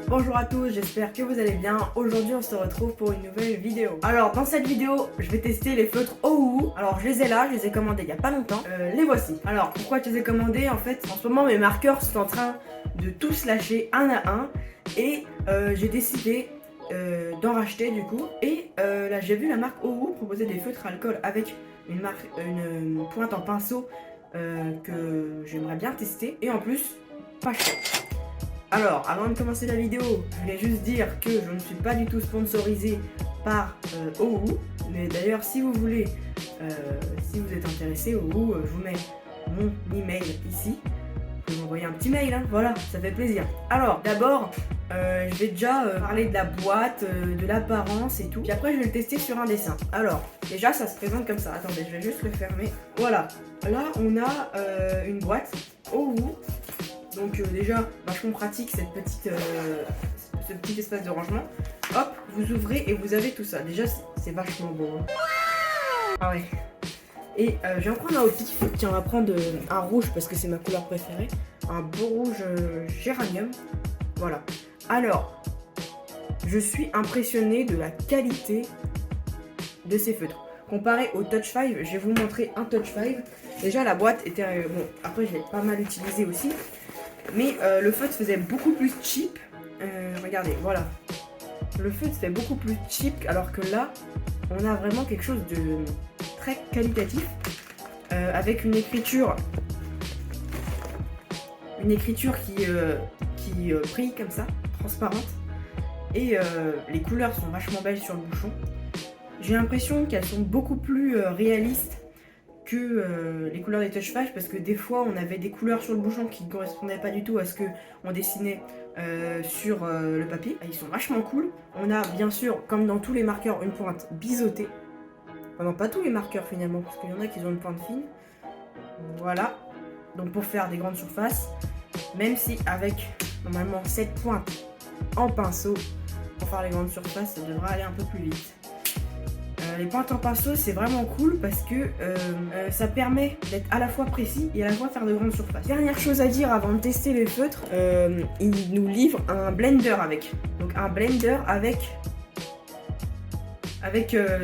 Bonjour à tous, j'espère que vous allez bien. Aujourd'hui on se retrouve pour une nouvelle vidéo. Alors dans cette vidéo, je vais tester les feutres Ohuhu. Alors je les ai là, je les ai commandés il n'y a pas longtemps. Les voici. Alors pourquoi je les ai commandés? En fait, en ce moment mes marqueurs sont en train de tous lâcher un à un. Et j'ai décidé d'en racheter du coup. Et là j'ai vu la marque Ohuhu proposer des feutres alcool avec une pointe en pinceau que j'aimerais bien tester. Et en plus, pas cher. Alors, avant de commencer la vidéo, je voulais juste dire que je ne suis pas du tout sponsorisé par Ohuhu. Mais d'ailleurs, si vous voulez, si vous êtes intéressé, Ohuhu, je vous mets mon email ici. Vous pouvez m'envoyer un petit mail, hein, voilà, ça fait plaisir. Alors, d'abord, je vais déjà parler de la boîte, de l'apparence et tout. Puis après, je vais le tester sur un dessin. Alors, déjà, ça se présente comme ça. Attendez, je vais juste le fermer. Voilà, là, on a une boîte Ohuhu. Donc déjà, vachement pratique ce petit espace de rangement. Hop, vous ouvrez et vous avez tout ça. Déjà, c'est vachement beau. Hein. Ah ouais. Et je vais en prendre un au pif. Tiens, on va prendre un rouge parce que c'est ma couleur préférée. Un beau rouge géranium. Voilà. Alors, je suis impressionné de la qualité de ces feutres. Comparé au Touch 5, je vais vous montrer un Touch 5. Déjà, la boîte était... bon, après, je l'ai pas mal utilisé aussi. Mais le feutre faisait beaucoup plus cheap. Regardez, voilà. Le feutre fait beaucoup plus cheap, alors que là, on a vraiment quelque chose de très qualitatif. Avec une écriture qui brille comme ça, transparente. Et les couleurs sont vachement belles sur le bouchon. J'ai l'impression qu'elles sont beaucoup plus réalistes que les couleurs des Touch 5, parce que des fois on avait des couleurs sur le bouchon qui ne correspondaient pas du tout à ce qu'on dessinait sur le papier. Ils sont vachement cool. On a bien sûr, comme dans tous les marqueurs, une pointe biseautée. Enfin, non, pas tous les marqueurs finalement, parce qu'il y en a qui ont une pointe fine. Voilà. Donc pour faire des grandes surfaces, même si avec normalement cette pointe en pinceau, pour faire les grandes surfaces, ça devrait aller un peu plus vite. Les pointes en pinceau, c'est vraiment cool parce que ça permet d'être à la fois précis et à la fois faire de grandes surfaces. Dernière chose à dire avant de tester les feutres, ils nous livrent un blender avec. Donc un blender avec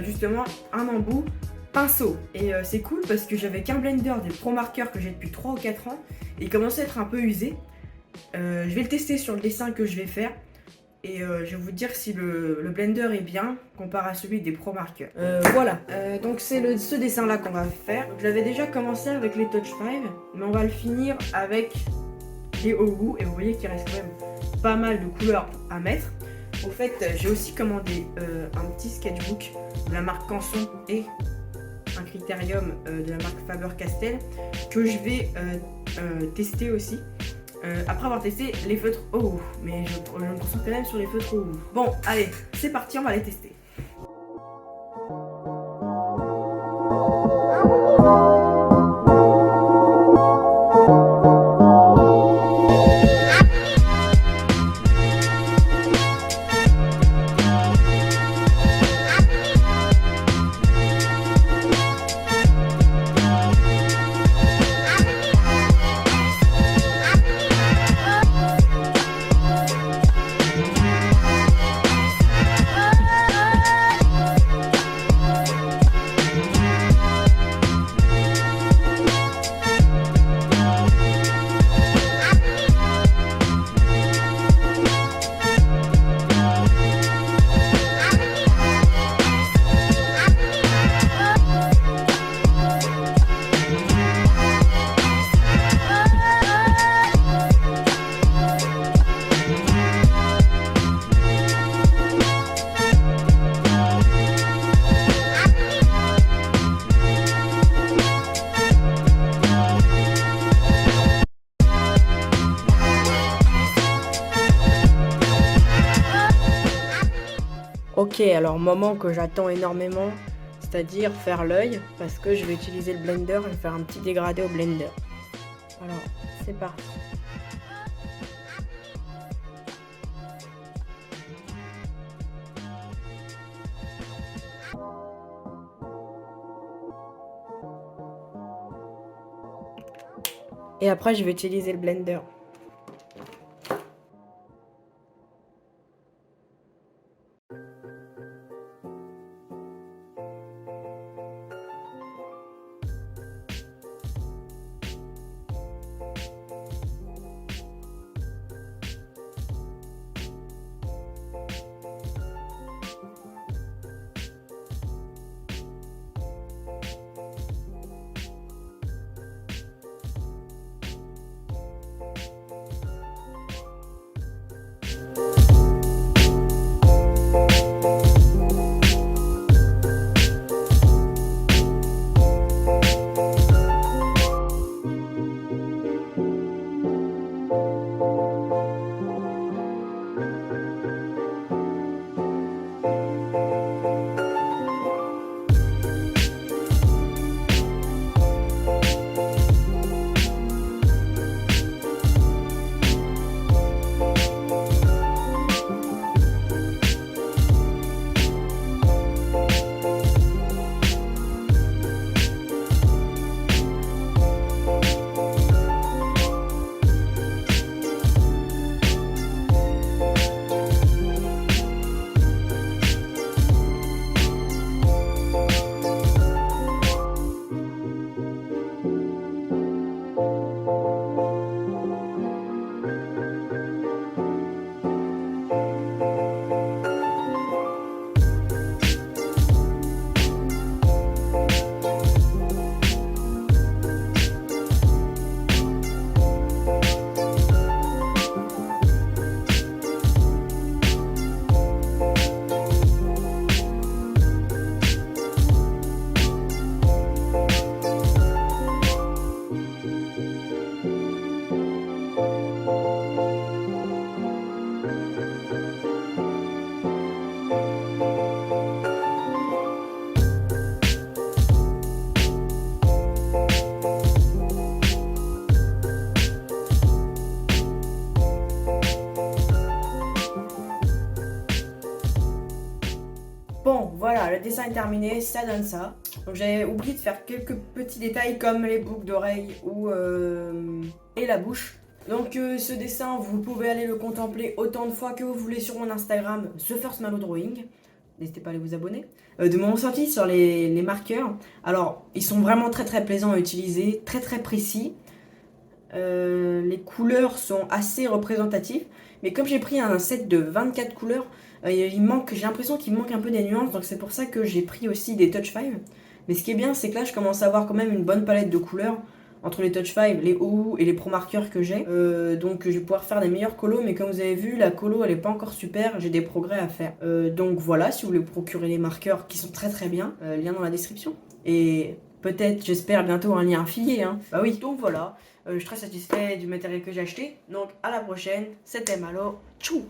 justement un embout pinceau. Et c'est cool parce que j'avais qu'un blender des Pro Marker que j'ai depuis 3 ou 4 ans et il commençait à être un peu usé. Je vais le tester sur le dessin que je vais faire. Et je vais vous dire si le blender est bien comparé à celui des Pro Marker. Voilà, donc c'est ce dessin là qu'on va faire. Je l'avais déjà commencé avec les Touch 5, mais on va le finir avec les Ohuhu. Et vous voyez qu'il reste quand même pas mal de couleurs à mettre. Au fait, j'ai aussi commandé un petit sketchbook de la marque Canson et un critérium de la marque Faber-Castell que je vais tester aussi. Après avoir testé les feutres Ohuhu, mais je me concentre quand même sur les feutres Ohuhu. Bon, allez, c'est parti, on va les tester. Ok, alors moment que j'attends énormément, c'est-à-dire faire l'œil, parce que je vais utiliser le blender et faire un petit dégradé au blender. Alors, c'est parti. Et après, je vais utiliser le blender. Bon, voilà, le dessin est terminé, ça donne ça. Donc j'avais oublié de faire quelques petits détails comme les boucles d'oreilles et la bouche. Donc ce dessin, vous pouvez aller le contempler autant de fois que vous voulez sur mon Instagram, The First Malo Drawing. N'hésitez pas à aller vous abonner. De mon ressenti sur les marqueurs, alors ils sont vraiment très plaisants à utiliser, très précis. Les couleurs sont assez représentatives, mais comme j'ai pris un set de 24 couleurs, j'ai l'impression qu'il manque un peu des nuances, donc c'est pour ça que j'ai pris aussi des Touch 5. Mais ce qui est bien, c'est que là je commence à avoir quand même une bonne palette de couleurs entre les Touch 5, les OU et les Pro marqueurs que j'ai. Donc je vais pouvoir faire des meilleurs colos, mais comme vous avez vu, la colo elle est pas encore super, j'ai des progrès à faire. Donc voilà, si vous voulez vous procurer les marqueurs qui sont très bien, lien dans la description. Et peut-être, j'espère bientôt un lien affilié, hein. Bah oui, donc voilà, je suis très satisfait du matériel que j'ai acheté. Donc à la prochaine, c'était Malo, tchou!